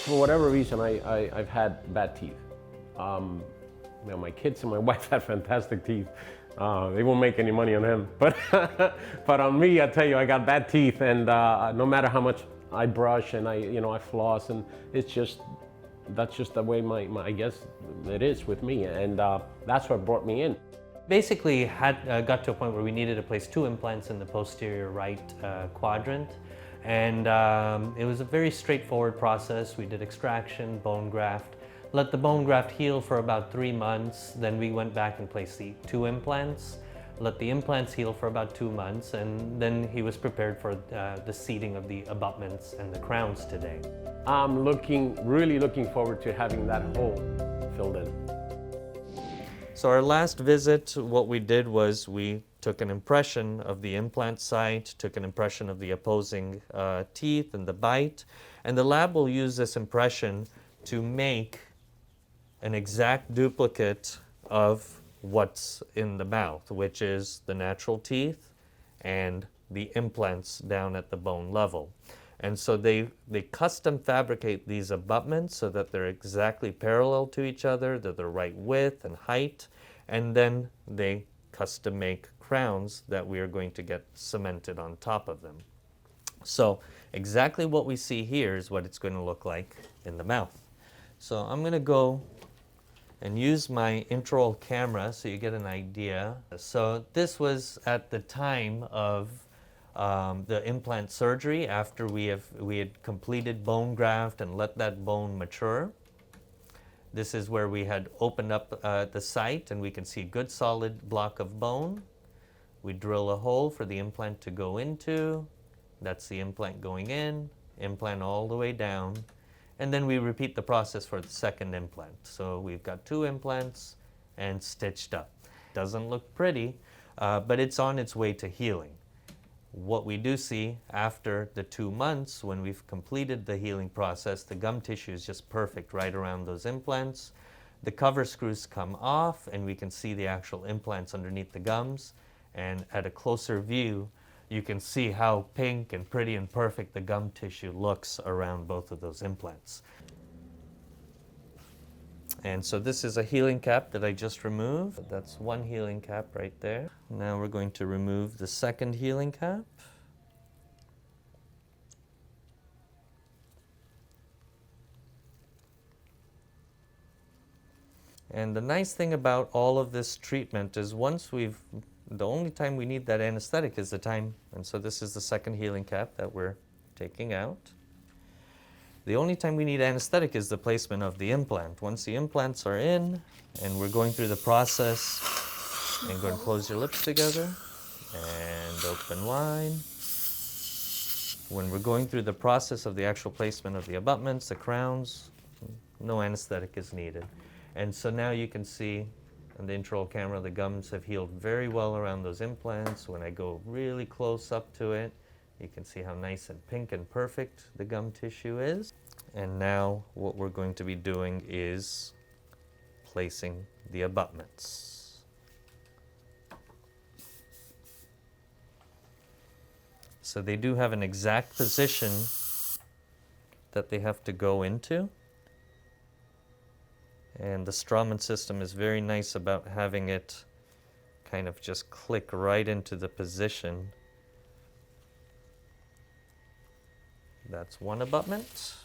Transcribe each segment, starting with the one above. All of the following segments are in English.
For whatever reason, I've had bad teeth. My kids and my wife had fantastic teeth. They won't make any money on them, but but on me, I tell you, I got bad teeth, and no matter how much I brush and I floss, and that's just the way my I guess it is with me, and that's what brought me in. Basically, got to a point where we needed to place 2 implants in the posterior right quadrant, and it was a very straightforward process. We did extraction, bone graft, let the bone graft heal for about 3 months, then we went back and placed the 2 implants, let the implants heal for about 2 months, and then he was prepared for the seating of the abutments and the crowns today. I'm really looking forward to having that hole filled in. So our last visit, what we did was we took an impression of the implant site, took an impression of the opposing teeth and the bite, and the lab will use this impression to make an exact duplicate of what's in the mouth, which is the natural teeth and the implants down at the bone level. And so they custom fabricate these abutments so that they're exactly parallel to each other, that they're right width and height, and then they custom make crowns that we are going to get cemented on top of them. So exactly what we see here is what it's going to look like in the mouth. So I'm going to go and use my intraoral camera so you get an idea. So this was at the time of the implant surgery after we had completed bone graft and let that bone mature. This is where we had opened up the site, and we can see a good solid block of bone. We drill a hole for the implant to go into. That's the implant going in, implant all the way down, and then we repeat the process for the second implant. So we've got 2 implants and stitched up. Doesn't look pretty, but it's on its way to healing. What we do see after the 2 months, when we've completed the healing process, the gum tissue is just perfect right around those implants. The cover screws come off, and we can see the actual implants underneath the gums. And at a closer view, you can see how pink and pretty and perfect the gum tissue looks around both of those implants. And so this is a healing cap that I just removed. That's one healing cap right there. Now we're going to remove the second healing cap. And the nice thing about all of this treatment is the only time we need that anesthetic is the time, and so this is the second healing cap that we're taking out. The only time we need anesthetic is the placement of the implant. Once the implants are in and we're going through the process, and go and close your lips together and open wide. When we're going through the process of the actual placement of the abutments, the crowns, no anesthetic is needed. And so now you can see on the intraoral camera the gums have healed very well around those implants. When I go really close up to it, you can see how nice and pink and perfect the gum tissue is. And now what we're going to be doing is placing the abutments. So they do have an exact position that they have to go into. And the Straumann system is very nice about having it kind of just click right into the position. That's one abutment.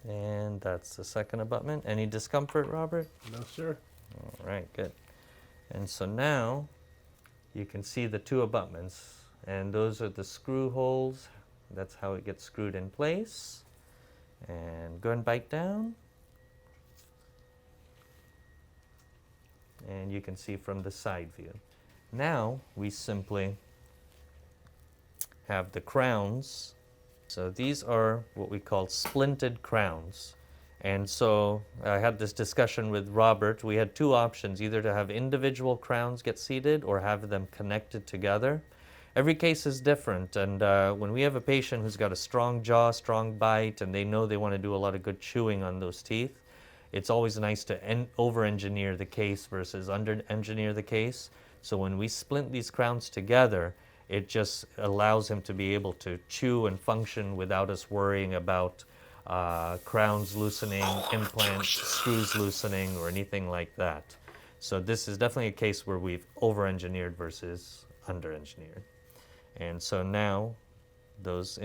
And that's the second abutment. Any discomfort, Robert? No, sir. All right, good. And so now you can see the 2 abutments, and those are the screw holes. That's how it gets screwed in place. And go and bite down. And you can see from the side view. Now we simply have the crowns. So these are what we call splinted crowns. And so I had this discussion with Robert. We had 2 options, either to have individual crowns get seated or have them connected together. Every case is different, and when we have a patient who's got a strong jaw, strong bite, and they know they want to do a lot of good chewing on those teeth, it's always nice to over-engineer the case versus under-engineer the case. So when we splint these crowns together, it just allows him to be able to chew and function without us worrying about crowns loosening, implants, screws loosening, or anything like that. So this is definitely a case where we've over-engineered versus under-engineered. And so now those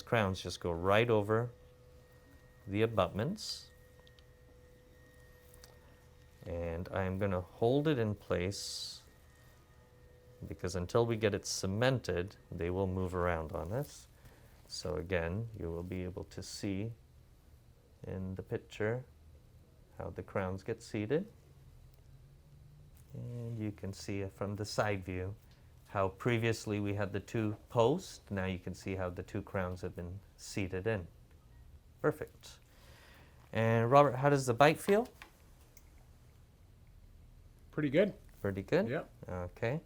crowns just go right over the abutments. And I'm going to hold it in place because until we get it cemented, they will move around on us. So again, you will be able to see in the picture how the crowns get seated. And you can see from the side view how previously we had the two posts. Now you can see how the two crowns have been seated in. Perfect. And Robert, how does the bite feel? Pretty good. Pretty good? Yeah. Okay.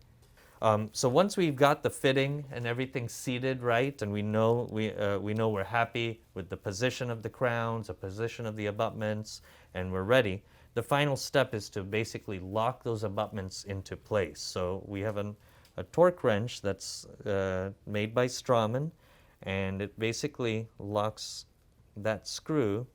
So once we've got the fitting and everything seated right, and we know we're happy with the position of the crowns, the position of the abutments, and we're ready, the final step is to basically lock those abutments into place. So we have a torque wrench that's made by Straumann, and it basically locks that screw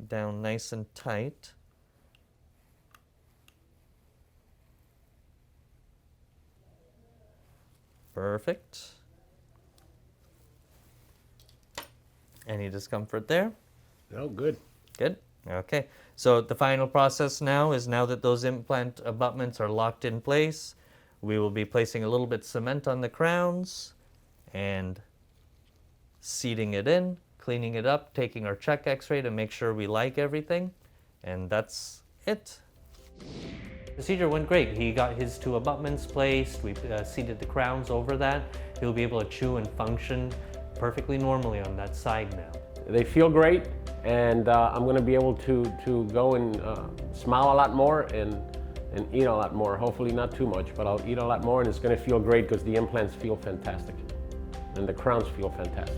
down nice and tight. Perfect. Any discomfort there? No, good. Good. Okay. So the final process now is, now that those implant abutments are locked in place, we will be placing a little bit of cement on the crowns and seating it in, cleaning it up, taking our check x-ray to make sure we like everything, and that's it. Procedure went great. He got his two abutments placed, we seated the crowns over that. He'll be able to chew and function perfectly normally on that side now. They feel great, and I'm going to be able to go and smile a lot more and eat a lot more. Hopefully not too much, but I'll eat a lot more, and it's going to feel great because the implants feel fantastic and the crowns feel fantastic.